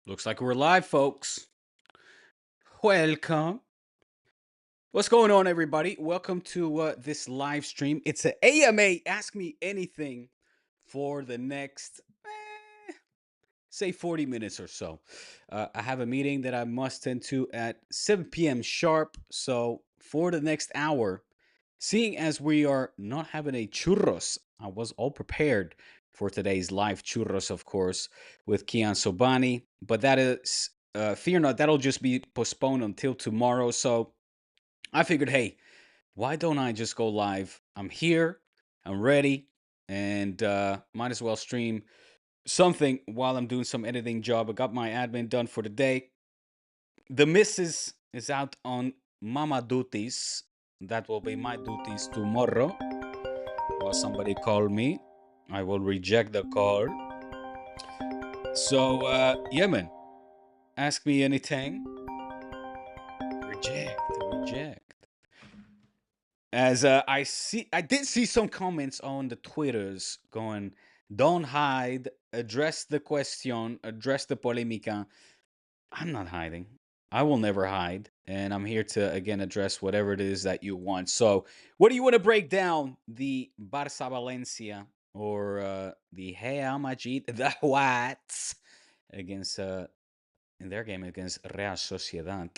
Looks like we're live, folks. Welcome. What's going on, everybody? Welcome to this live stream. It's an AMA Ask Me Anything for the next, say, 40 minutes or so. I have a meeting that I must tend to at 7 p.m. sharp. So, for the next hour, seeing as we are not having a churros, I was all prepared for today's live churros, of course, with Kian Sobani. But that is, fear not, that'll just be postponed until tomorrow. So I figured, hey, why don't I just go live? I'm here, I'm ready, and might as well stream something while I'm doing some editing job. I got my admin done for the day. The missus is out on mama duties. That will be my duties tomorrow. While somebody call me, I will reject the call. So, yeah, man. Ask me anything. Reject. As I did see some comments on the Twitters going, "Don't hide. Address the question. Address the polemica." I'm not hiding. I will never hide. And I'm here to, again, address whatever it is that you want. So, what do you want to break down? The Barça Valencia or the Real Madrid, the Whites, against, in their game against Real Sociedad?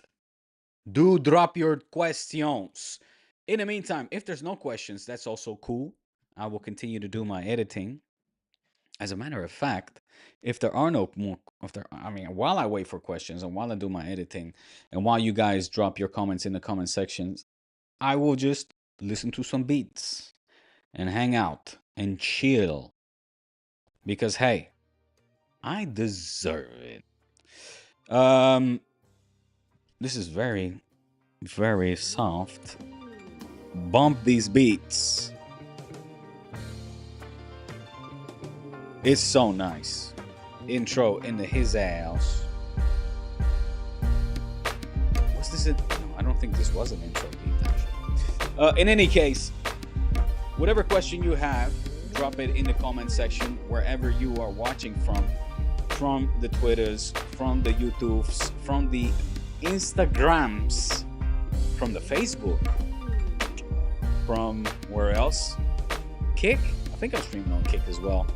Do drop your questions. In the meantime, if there's no questions, that's also cool. I will continue to do my editing. As a matter of fact, if there are no more, while I wait for questions and while I do my editing and while you guys drop your comments in the comment sections, I will just listen to some beats and hang out and chill because, hey, I deserve it. This is very, very soft. Bump these beats. It's so nice. Intro into his house. Was this a... No, I don't think this was an intro beat, actually. In any case, whatever question you have, drop it in the comment section wherever you are watching from the Twitters, from the YouTubes, from the Instagrams, from the Facebook, from where else? Kick? I think I'm streaming on Kick as well.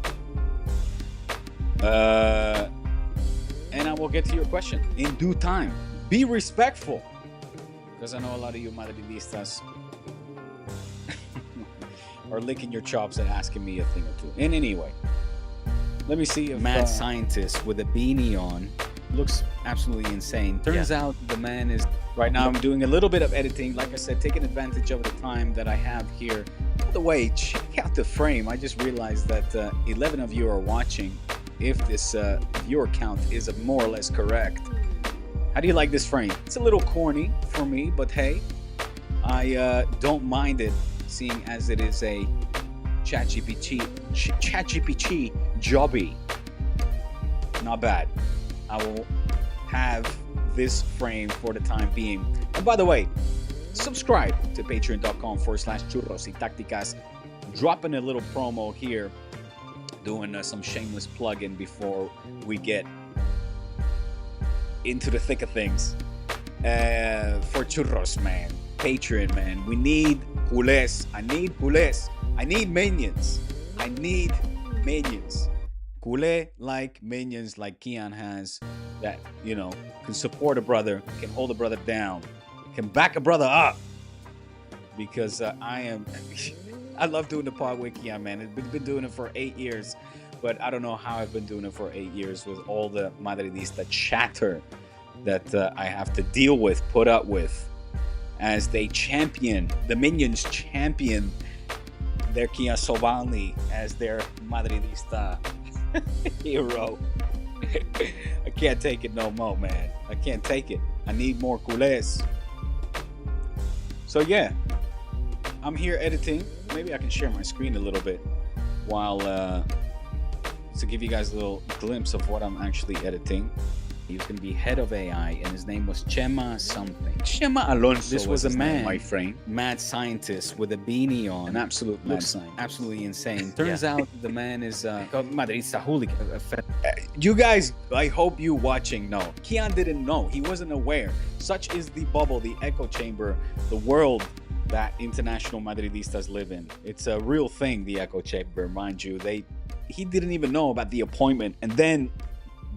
And I will get to your question in due time. Be respectful, because I know a lot of you Madridistas are licking your chops and asking me a thing or two. And anyway, let me see if mad scientist with a beanie on looks absolutely insane. Turns out the man is... Right now I'm doing a little bit of editing. Like I said, taking advantage of the time that I have here. By the way, check out the frame. I just realized that 11 of you are watching. If this viewer count is more or less correct. How do you like this frame? It's a little corny for me, but hey, I don't mind it, seeing as it is a ChatGPT jobby. Not bad. I will have this frame for the time being. And by the way, subscribe to patreon.com/churros y tácticas. Dropping a little promo here, doing some shameless plug-in before we get into the thick of things. For churros, man. Patreon, man. We need culés. I need culés. I need minions. I need minions. Culé-like minions like Kian has that, you know, can support a brother, can hold a brother down, can back a brother up. Because I love doing the pod with Kian, man. I've been doing it for 8 years, but I don't know how I've been doing it for 8 years with all the Madridista chatter that I have to deal with, put up with, as they champion, the minions champion their Kian Sobani as their Madridista hero. I can't take it no more, man. I can't take it. I need more culés. So yeah, I'm here editing. Maybe I can share my screen a little bit while to give you guys a little glimpse of what I'm actually editing. He was going to be head of AI, and his name was Chema something. Chema Alonso. This was a man, my friend, mad scientist with a beanie on. an absolute mad Looks scientist. absolutely insane. Turns out the man is Madridista hooligan. You guys, I hope you watching know. Kian didn't know. He wasn't aware. Such is the bubble, the echo chamber, the world that international Madridistas live in. It's a real thing, the echo chamber, mind you. He didn't even know about the appointment, and then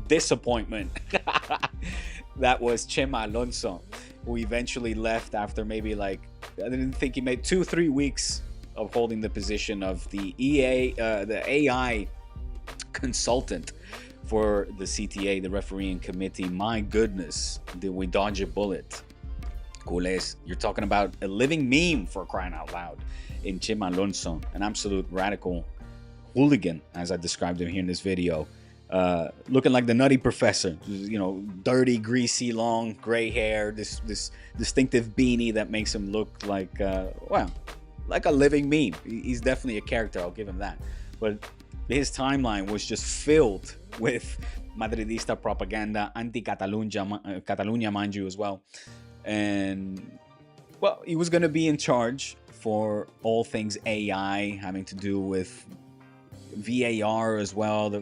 disappointment. That was Chema Alonso, who eventually left after maybe I didn't think he made 2-3 weeks of holding the position of the the AI consultant for the CTA, the refereeing committee. My goodness, did we dodge a bullet? Culés, you're talking about a living meme, for crying out loud, in Chema Alonso, an absolute radical hooligan, as I described him here in this video. Looking like the Nutty Professor, dirty, greasy, long, gray hair, this distinctive beanie that makes him look like, like a living meme. He's definitely a character, I'll give him that. But his timeline was just filled with Madridista propaganda, anti-Catalunya, mind you, as well. And, well, he was going to be in charge for all things AI, having to do with VAR as well.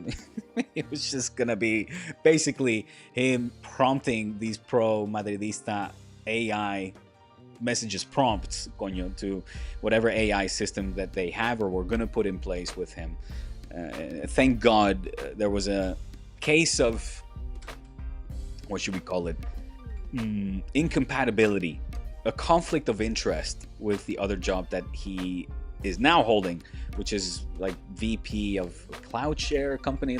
It was just gonna be basically him prompting these pro Madridista AI messages, prompts, coño, to whatever AI system that they have or were gonna put in place with him. Thank God there was a case of, what should we call it, incompatibility, a conflict of interest with the other job that he is now holding, which is like VP of CloudShare company,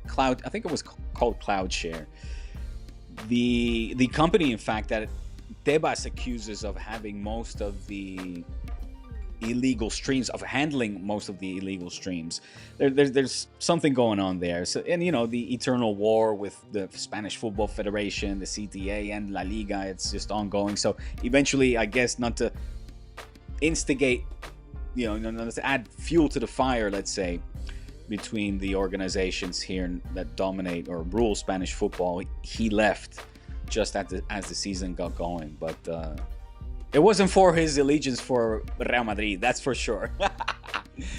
Cloud. I think it was called CloudShare. The company, in fact, that Tebas accuses of having most of the illegal streams, of handling most of the illegal streams. There's something going on there. So, and the eternal war with the Spanish Football Federation, the CTA, and La Liga, it's just ongoing. So eventually, I guess, not to instigate, to add fuel to the fire, let's say, between the organizations here that dominate or rule Spanish football, he left just as the season got going. But it wasn't for his allegiance for Real Madrid, that's for sure.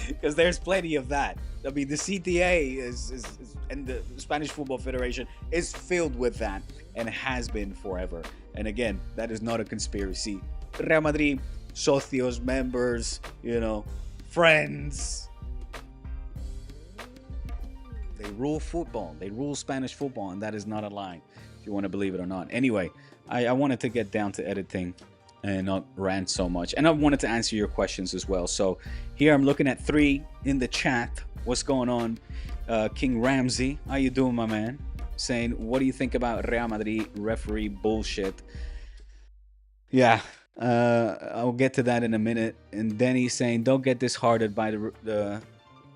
Because there's plenty of that. I mean, the CTA is and the Spanish Football Federation is filled with that and has been forever. And again, that is not a conspiracy. Real Madrid, socios, members, friends. They rule football. They rule Spanish football, and that is not a lie, if you want to believe it or not. Anyway, I wanted to get down to editing and not rant so much. And I wanted to answer your questions as well. So here I'm looking at 3 in the chat. What's going on? King Ramsey, how you doing, my man? Saying, what do you think about Real Madrid referee bullshit? Yeah. I'll get to that in a minute. And Denny's saying, don't get disheartened by the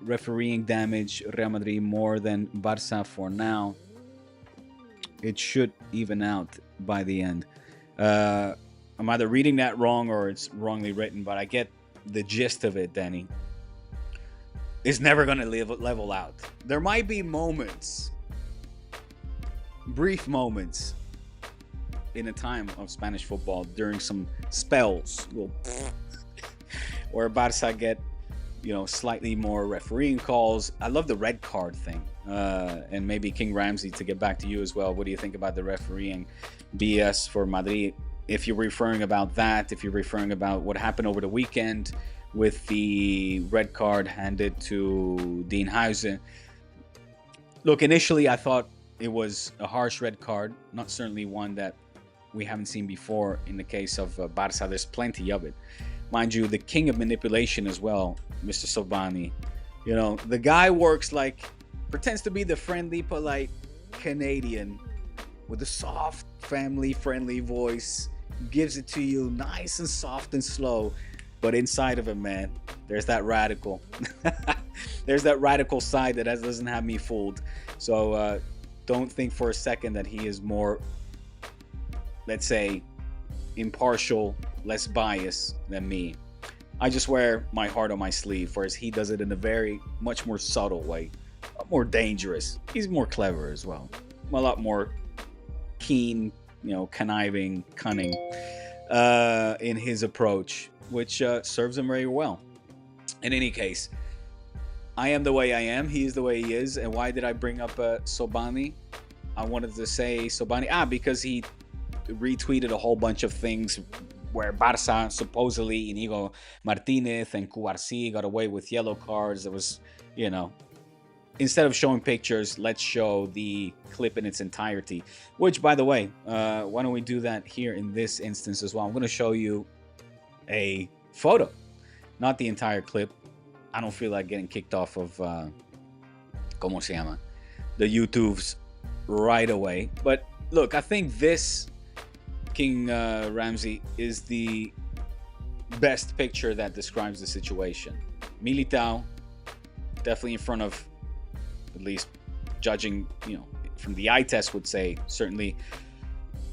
refereeing damage. Real Madrid more than Barca for now. It should even out by the end. I'm either reading that wrong or it's wrongly written, but I get the gist of it, Danny. It's never going to level out. There might be moments, brief moments, in a time of Spanish football during some spells where Barca get slightly more refereeing calls. I love the red card thing, and maybe King Ramsey, to get back to you as well. What do you think about the refereeing BS for Madrid? If you're referring about that, if you're referring about what happened over the weekend with the red card handed to Dean Hausen. Look, initially I thought it was a harsh red card, not certainly one that we haven't seen before in the case of Barca. There's plenty of it. Mind you, the king of manipulation as well, Mr. Sobani. The guy pretends to be the friendly, polite Canadian with a soft, family-friendly voice, gives it to you nice and soft and slow. But inside of him, man, there's that radical. There's that radical side that doesn't have me fooled. So don't think for a second that he is more, let's say, impartial, less biased than me. I just wear my heart on my sleeve, whereas he does it in a very much more subtle way, more dangerous. He's more clever as well, a lot more keen, conniving, cunning in his approach, which serves him very well. In any case, I am the way I am. He is the way he is. And why did I bring up Sobani? I wanted to say Sobani. Because he retweeted a whole bunch of things where Barça supposedly Inigo Martinez and Cubarsí got away with yellow cards. It was, instead of showing pictures, let's show the clip in its entirety. Which, by the way, why don't we do that here in this instance as well? I'm going to show you a photo, not the entire clip. I don't feel like getting kicked off of ¿cómo se llama? The YouTubes right away. But look, I think this King Ramsey is the best picture that describes the situation. Militao, definitely in front of, at least judging, from the eye test, would say certainly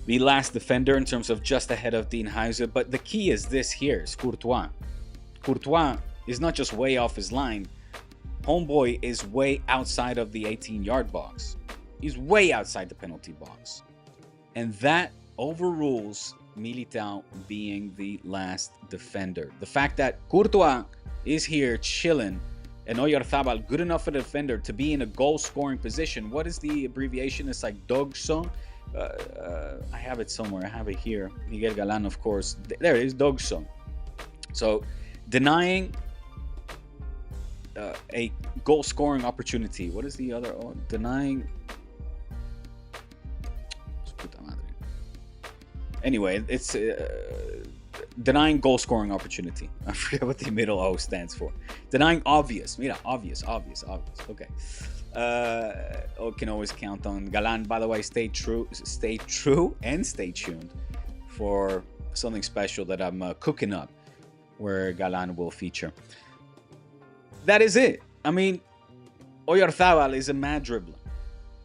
the last defender in terms of just ahead of Dean Heiser. But the key is this here, is Courtois. Courtois is not just way off his line. Homeboy is way outside of the 18-yard box. He's way outside the penalty box. And that overrules Militao being the last defender. The fact that Courtois is here chilling and Oyarzabal, good enough a defender to be in a goal-scoring position. What is the abbreviation? It's like Dogson. I have it somewhere. I have it here. Miguel Galan, of course. There it is, Dogson. So, denying a goal-scoring opportunity. What is the other? Oh, denying. Anyway, it's denying goal-scoring opportunity. I forget what the middle O stands for. Denying obvious. Mira, obvious. Okay. Can always count on Galan. By the way, stay true, and stay tuned for something special that I'm cooking up, where Galan will feature. That is it. I mean, Oyarzabal is a mad dribbler.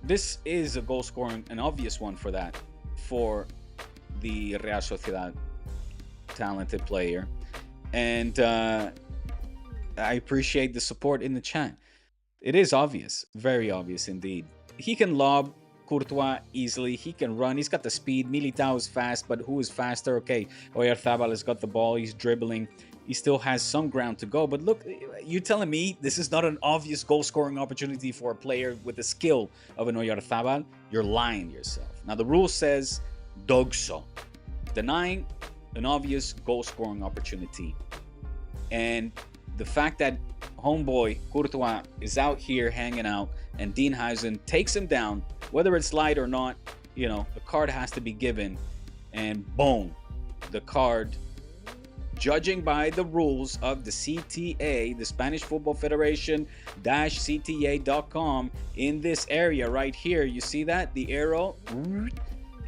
This is a goal-scoring, an obvious one for that, for the Real Sociedad talented player. And I appreciate the support in the chat. It is obvious, very obvious indeed. He can lob Courtois easily. He can run. He's got the speed. Militao is fast, but who is faster? Okay, Oyarzabal has got the ball. He's dribbling. He still has some ground to go. But look, you telling me this is not an obvious goal-scoring opportunity for a player with the skill of an Oyarzabal? You're lying to yourself. Now, the rule says Dogso, denying an obvious goal-scoring opportunity. And the fact that homeboy Courtois is out here hanging out and Dean Huijsen takes him down, whether it's light or not, the card has to be given. And boom, the card, judging by the rules of the CTA, the Spanish Football Federation -CTA.com, in this area right here, you see that? The arrow,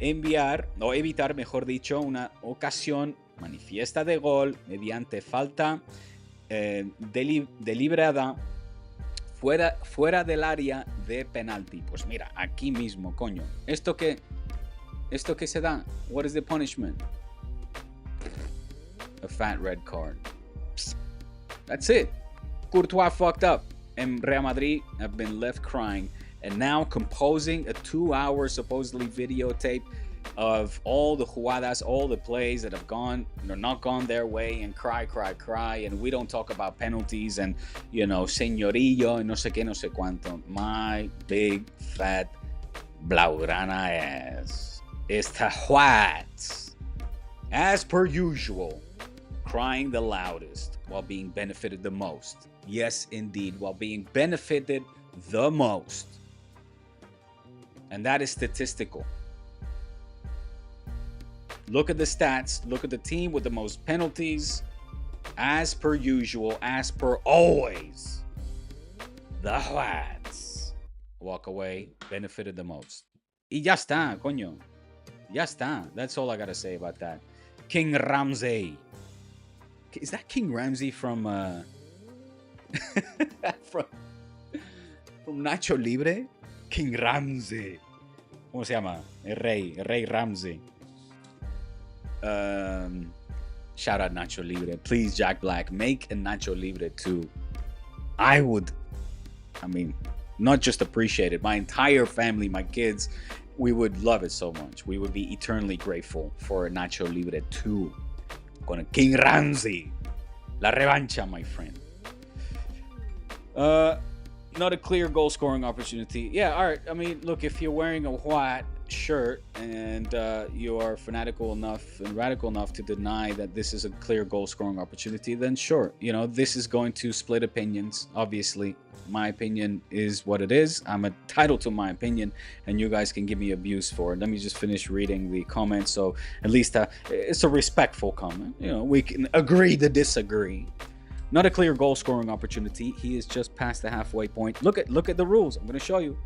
enviar o evitar, mejor dicho, una ocasión manifiesta de gol mediante falta deliberada fuera del área de penalti. Pues mira, aquí mismo, coño. ¿Esto qué se da? What is the punishment? A fat red card. That's it. Courtois fucked up, and Real Madrid have been left crying, and now composing a 2-hour supposedly videotape of all the jugadas, all the plays that have gone or not gone their way, and cry, and we don't talk about penalties and, señorillo and no sé qué, no sé cuánto. My big fat blaugrana ass está what? As per usual, crying the loudest while being benefited the most. Yes, indeed, while being benefited the most. And that is statistical. Look at the stats. Look at the team with the most penalties. As per usual, as per always, the Whites walk away benefited the most. Y ya está, coño. Ya está. That's all I gotta say about that. King Ramsey. Is that King Ramsey from from Nacho Libre? King Ramsey. ¿Cómo se llama? El Rey Ramsey. Shout out Nacho Libre. Please, Jack Black, make a Nacho Libre too. Not just appreciate it. My entire family, my kids, we would love it so much. We would be eternally grateful for Nacho Libre 2. Con King Ramsey. La revancha, my friend. Not a clear goal scoring opportunity. Yeah, all right. I mean, look, if you're wearing a white shirt and you are fanatical enough and radical enough to deny that this is a clear goal scoring opportunity, then sure, you know, this is going to split opinions. Obviously, my opinion is what it is. I'm entitled to my opinion, and you guys can give me abuse for it. Let me just finish reading the comments, so at least it's a respectful comment. You know, we can agree to disagree. Not a clear goal scoring opportunity. He is just past the halfway point. Look at the rules. I'm going to show you.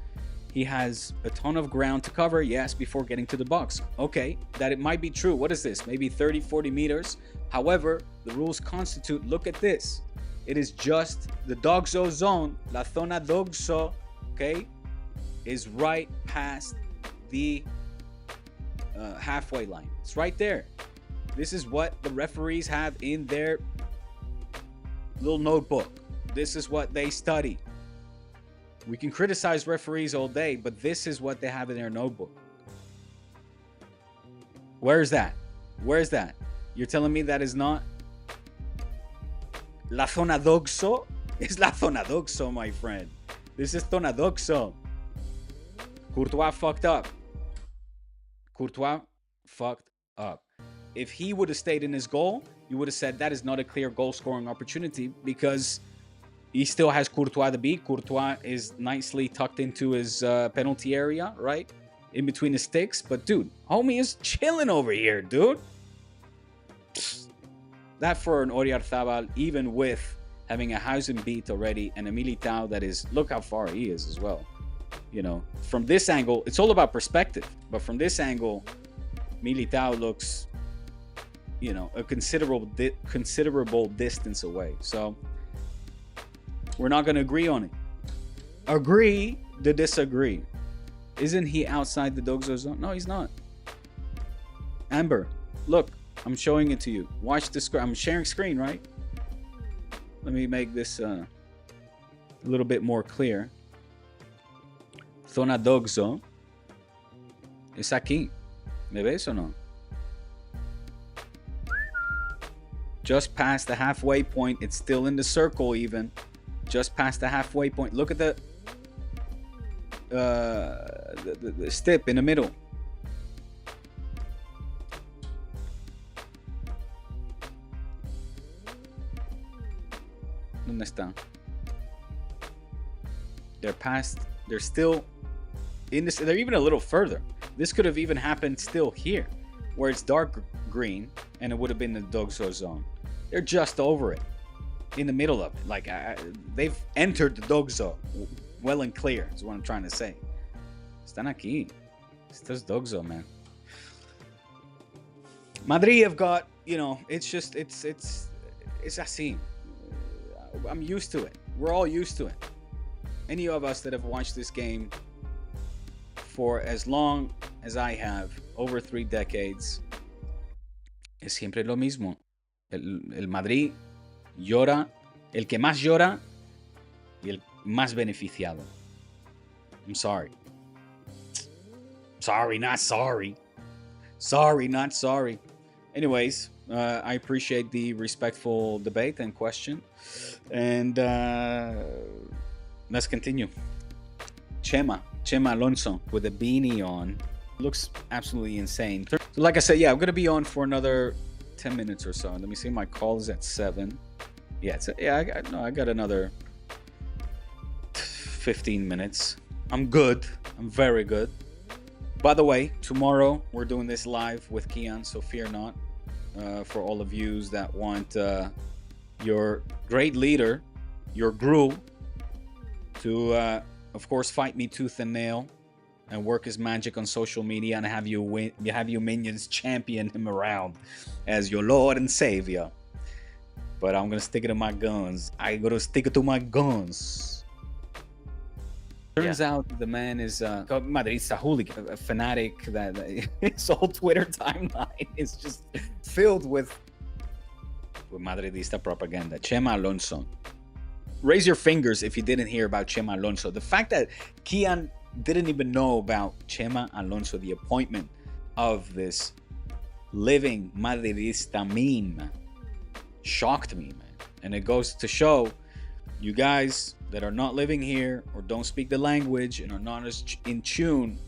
He has a ton of ground to cover, yes, before getting to the box. Okay, that it might be true. What is this? Maybe 30, 40 meters. However, the rules constitute, look at this. It is just the Dogso zone, la zona Dogso, okay, is right past the halfway line. It's right there. This is what the referees have in their little notebook. This is what they study. We can criticize referees all day, but this is what they have in their notebook. Where's that? Where's that? You're telling me that is not La Zona Dogso? It's La Zona Dogso, my friend. This is Zona Dogso. Courtois fucked up. Courtois fucked up. If he would have stayed in his goal, you would have said that is not a clear goal scoring opportunity because he still has Courtois to beat. Courtois is nicely tucked into his penalty area, right? In between the sticks. But, dude, homie is chilling over here, dude. That for an Oyarzabal, even with having a Hausen beat already and a Militao that is, look how far he is as well. You know, from this angle, it's all about perspective. But from this angle, Militao looks, you know, a considerable distance away. So we're not going to agree on it. Agree to disagree. Isn't he outside the Dogso zone? No, he's not. Amber, look, I'm showing it to you. Watch the screen. I'm sharing screen, right? Let me make this a little bit more clear. Zona Dogso es aquí. ¿Me ves o no? Just past the halfway point. It's still in the circle even. Just past the halfway point. Look at the stip in the middle. ¿Dónde está? They're still in this. They're even a little further. This could have even happened still here, where it's dark green, and it would have been the Dogso zone. They're just over it, in the middle of it. Like they've entered the Dogso, well and clear. Is what I'm trying to say. Están aquí. Esto es Dogso, man. Madrid have got, you know, it's just it's así. I'm used to it. We're all used to it. Any of us that have watched this game for as long as I have, over 3 decades, es siempre lo mismo. El Madrid llora, el que más llora y el más beneficiado. I'm sorry. Sorry, not sorry. Sorry, not sorry. Anyways, I appreciate the respectful debate and question. And let's continue. Chema Alonso with a beanie on. Looks absolutely insane. So like I said, yeah, I'm going to be on for another 10 minutes or so. Let me see, my call is at 7. Yeah, I got another 15 minutes. I'm good. I'm very good. By the way, tomorrow we're doing this live with Kian, so fear not. For all of yous that want your great leader, your Gru, to, of course, fight me tooth and nail and work his magic on social media and have you minions champion him around as your Lord and Savior. But I'm gonna stick it to my guns. I gotta stick it to my guns. Turns out the man is Madridista hooligan, a fanatic that his whole Twitter timeline is just filled with Madridista propaganda. Chema Alonso. Raise your fingers if you didn't hear about Chema Alonso. The fact that Kian didn't even know about Chema Alonso, the appointment of this living Madridista meme. Shocked me, man. And it goes to show you guys that are not living here or don't speak the language and are not as in tune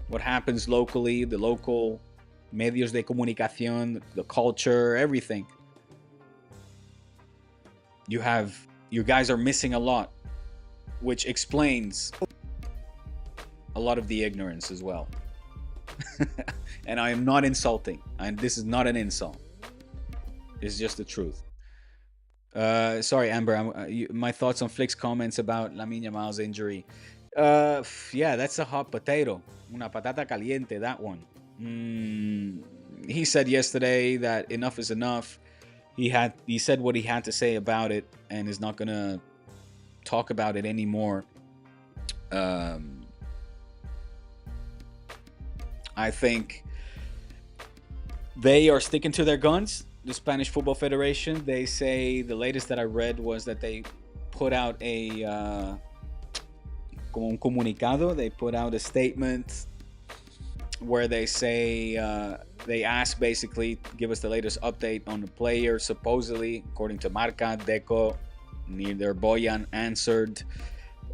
what happens locally, the local medios de comunicación, the culture, everything. You guys are missing a lot, which explains a lot of the ignorance as well. And I am not insulting, and this is not an insult. It's just the truth. Sorry, Amber. My thoughts on Flick's comments about Lamine Yamal's injury. Yeah, that's a hot potato. Una patata caliente, that one. He said yesterday that enough is enough. He said what he had to say about it and is not gonna talk about it anymore. I think they are sticking to their guns. The Spanish Football Federation. They say the latest that I read was that they put out como un comunicado. They put out a statement where they say they ask basically give us the latest update on the player. Supposedly, according to Marca, Deco, neither Boyan answered.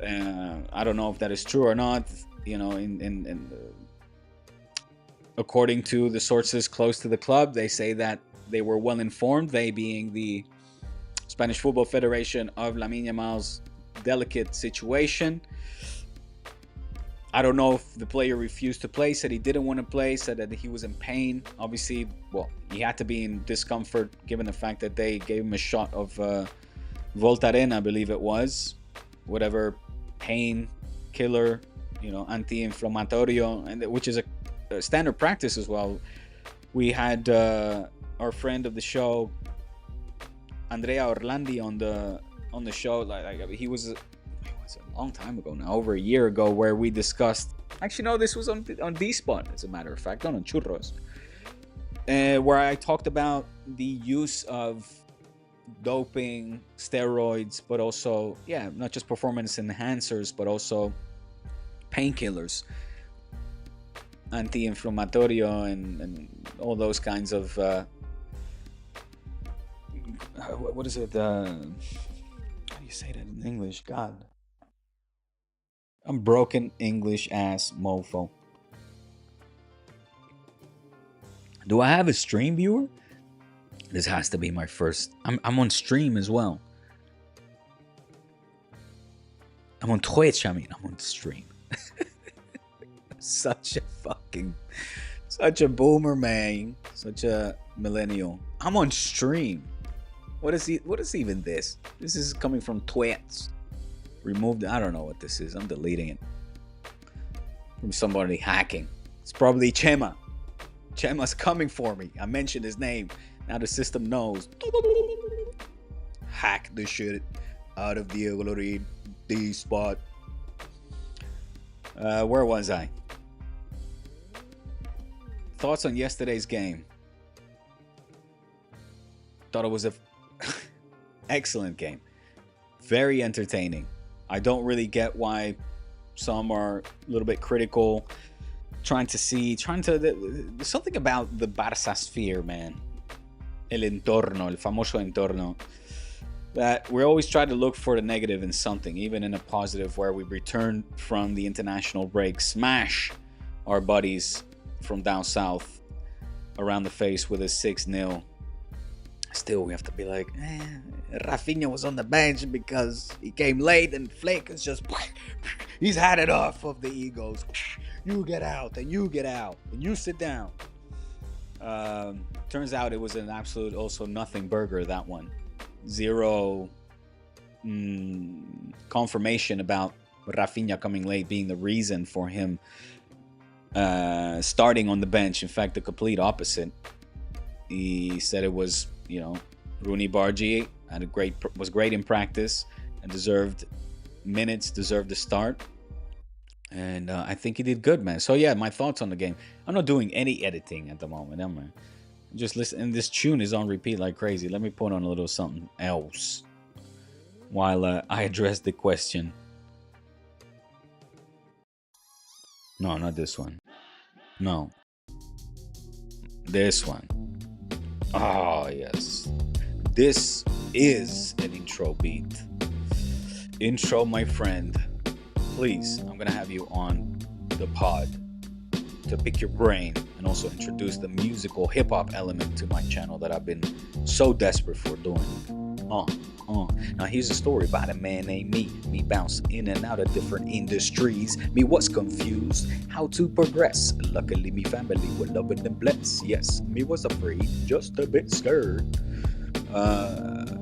I don't know if that is true or not. You know, according to the sources close to the club, they say that they were well informed, they being the Spanish Football Federation, of Lamine Yamal's delicate situation. I don't know if the player refused to play, said he didn't want to play, said that he was in pain. Obviously, well, he had to be in discomfort given the fact that they gave him a shot of Voltaren, I believe it was. Whatever pain killer, you know, anti-inflammatorio, and which is a standard practice as well. We had our friend of the show, Andrea Orlandi, on the show. Like he was a long time ago now, over a year ago, where we discussed. Actually, no, this was on D-Spot, as a matter of fact, not on Churros, where I talked about the use of doping, steroids, but also, yeah, not just performance enhancers, but also painkillers, anti-inflammatorio, and all those kinds of what is it? How do you say that in English? God, I'm broken English ass mofo. Do I have a stream viewer? This has to be my first. I'm on stream as well. I'm on Twitch. I mean, I'm on stream. Such a boomer, man. Such a millennial. I'm on stream. What is even this? This is coming from Twitch. Removed. I don't know what this is. I'm deleting it. From somebody hacking. It's probably Chema. Chema's coming for me. I mentioned his name. Now the system knows. Hack the shit out of the glory D-Spot. Where was I? Thoughts on yesterday's game? Thought it was a excellent game. Very entertaining. I don't really get why some are a little bit critical. There's something about the Barça sphere, man. El entorno, el famoso entorno. That we always try to look for the negative in something, even in a positive, where we return from the international break, smash our buddies from down south around the face with a 6-0. Still, we have to be like, Rafinha was on the bench because he came late, and Flick is just, he's had it off of the egos. You get out, and you get out, and you sit down. Turns out it was an absolute also nothing burger, that one. Zero confirmation about Rafinha coming late being the reason for him starting on the bench. In fact, the complete opposite. He said it was, Rooney Bargi was great in practice and deserved minutes, deserved the start. And I think he did good, man. So yeah, my thoughts on the game. I'm not doing any editing at the moment, am I? Just listen, and this tune is on repeat like crazy. Let me put on a little something else while I address the question. No, not this one. No, this one. Oh, yes. This is an intro beat. Intro, my friend. Please, I'm going to have you on the pod to pick your brain and also introduce the musical hip hop element to my channel that I've been so desperate for doing. Now here's a story about a man named me. Me bounce in and out of different industries. Me was confused how to progress. Luckily, me family were loving and blessed. Yes, me was afraid, just a bit scared.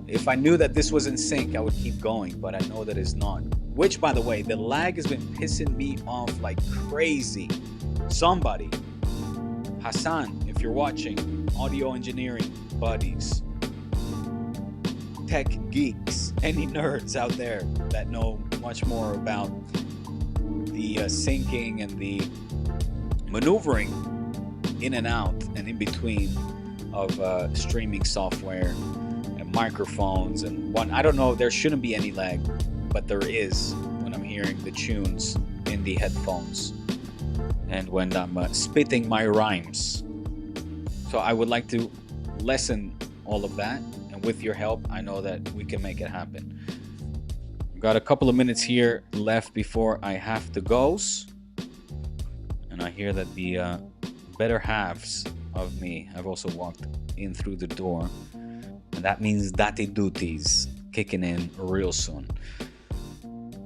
If I knew that this was in sync, I would keep going, but I know that it's not. Which, by the way, the lag has been pissing me off like crazy. Somebody, Hassan, if you're watching, audio engineering buddies, tech geeks, any nerds out there that know much more about the syncing and the maneuvering in and out and in between of streaming software and microphones and what, I don't know, there shouldn't be any lag, but there is when I'm hearing the tunes in the headphones and when I'm spitting my rhymes. So I would like to lessen all of that, and with your help, I know that we can make it happen. Got a couple of minutes here left before I have to go, and I hear that the better halves of me have also walked in through the door, and that means Dati duties kicking in real soon.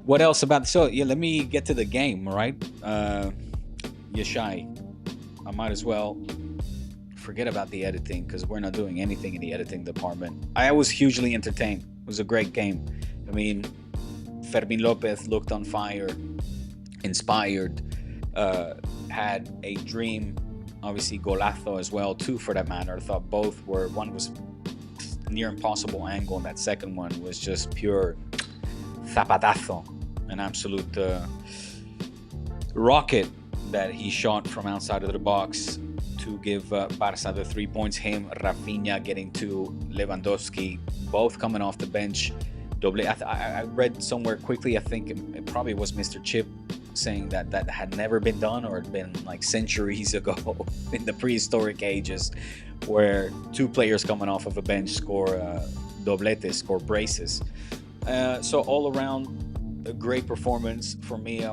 What else about the show? Yeah, let me get to the game, all right? Yashai, I might as well forget about the editing because we're not doing anything in the editing department. I was hugely entertained. It was a great game. I mean, Fermin Lopez looked on fire, inspired, had a dream, obviously golazo as well, two for that matter. I thought both were, one was near impossible angle and that second one was just pure zapatazo, an absolute rocket that he shot from outside of the box to give Barca the 3 points. Him, Rafinha getting to Lewandowski, both coming off the bench. I read somewhere quickly, I think it probably was Mr. Chip saying that that had never been done or had been like centuries ago in the prehistoric ages where two players coming off of a bench score dobletes, score braces. So all around a great performance for me.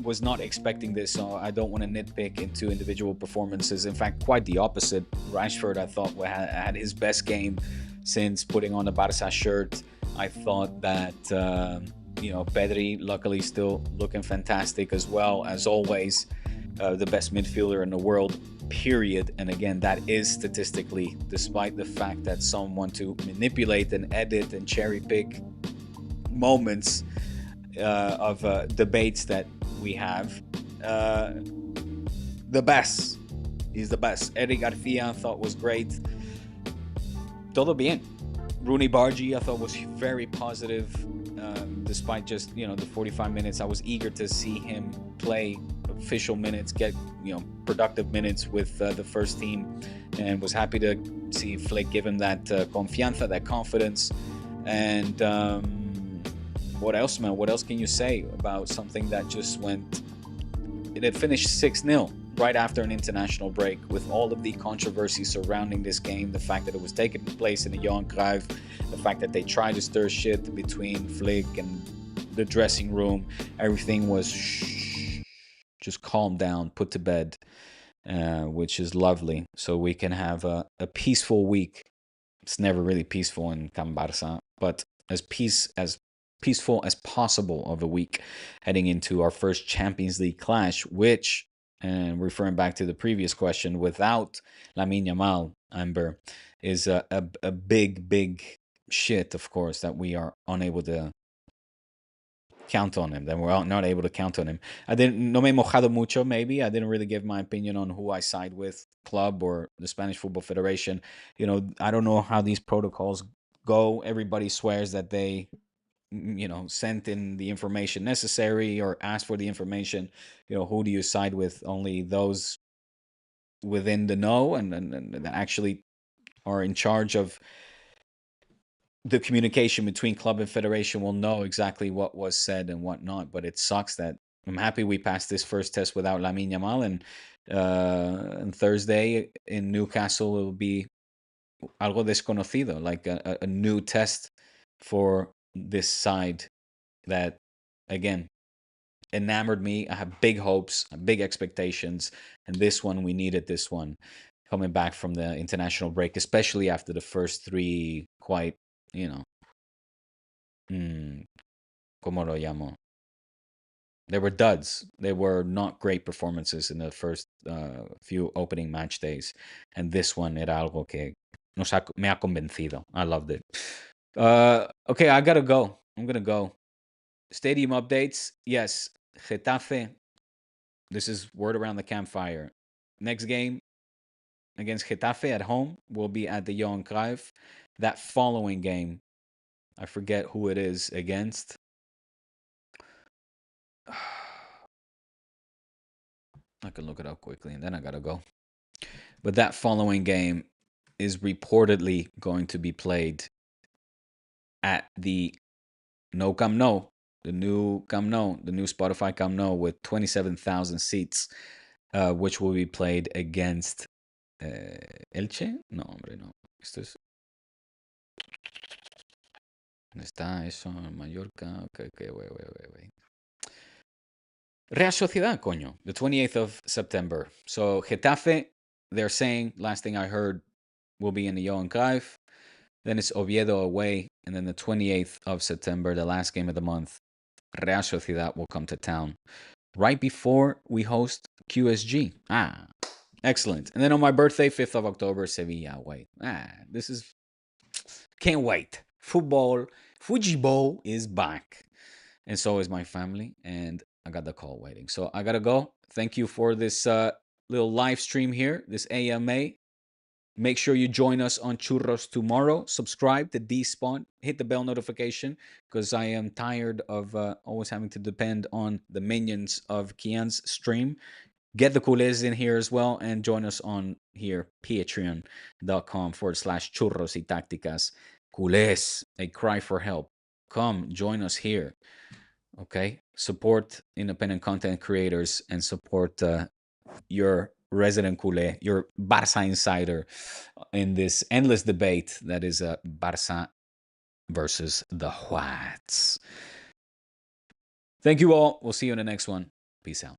Was not expecting this, so I don't want to nitpick into individual performances. In fact, quite the opposite. Rashford, I thought, had his best game since putting on the Barca shirt. I thought that, Pedri, luckily, still looking fantastic as well, as always. The best midfielder in the world, period. And again, that is statistically, despite the fact that some want to manipulate and edit and cherry pick moments of debates that we have. The best. He's the best. Eric Garcia I thought was great. Todo bien. Rooney Bargi I thought was very positive. Despite just, the 45 minutes, I was eager to see him play official minutes, get, productive minutes with the first team, and was happy to see Flick give him that confianza, that confidence. And what else, man? What else can you say about something that just went... It had finished 6-0 right after an international break, with all of the controversy surrounding this game, the fact that it was taking place in the Johan Cruyff, the fact that they tried to stir shit between Flick and the dressing room. Everything was just calm down, put to bed, which is lovely. So we can have a peaceful week. It's never really peaceful in Can Barça, but as peaceful as possible of a week heading into our first Champions League clash, which, and referring back to the previous question, without Lamine Yamal, Amber, is a big shit, of course, that we are unable to count on him. Then we're not able to count on him. No me he mojado mucho, maybe. I didn't really give my opinion on who I side with, club or the Spanish Football Federation. I don't know how these protocols go. Everybody swears that they sent in the information necessary or asked for the information. Who do you side with? Only those within the know and actually are in charge of the communication between club and federation will know exactly what was said and what not. But it sucks that I'm happy we passed this first test without Lamine Yamal, and Thursday in Newcastle it will be algo desconocido, like a new test for this side that, again, enamored me. I have big hopes, big expectations, and this one, we needed this one coming back from the international break, especially after the first three quite, you know, como lo llamo? They were duds. They were not great performances in the first few opening match days, and this one era algo que me ha convencido. I loved it. Okay, I gotta go. I'm gonna go. Stadium updates. Yes, Getafe. This is word around the campfire. Next game against Getafe at home will be at the Johan Cruyff. That following game, I forget who it is against. I can look it up quickly, and then I gotta go. But that following game is reportedly going to be played at the No Camp No, the new Camp No, the new Spotify Camp No with 27,000 seats, which will be played against Elche. No, hombre, no. Esto es. ¿Dónde está eso? Mallorca. Okay, wait. Real Sociedad, coño. The 28th of September. So Getafe, they're saying, last thing I heard, will be in the Johan Cruyff. Then it's Oviedo away. And then the 28th of September, the last game of the month, Real Sociedad will come to town right before we host QSG. Excellent. And then on my birthday, 5th of October, Sevilla away. This is... Can't wait. Football is back. And so is my family. And I got the call waiting. So I got to go. Thank you for this little live stream here, this AMA. Make sure you join us on Churros tomorrow. Subscribe to Despawn. Hit the bell notification because I am tired of always having to depend on the minions of Kian's stream. Get the culés in here as well and join us on here, patreon.com/churros y tácticas. Culés, a cry for help. Come join us here. Okay? Support independent content creators and support your resident culé, your Barça insider in this endless debate that is Barça versus the Whites. Thank you all. We'll see you in the next one. Peace out.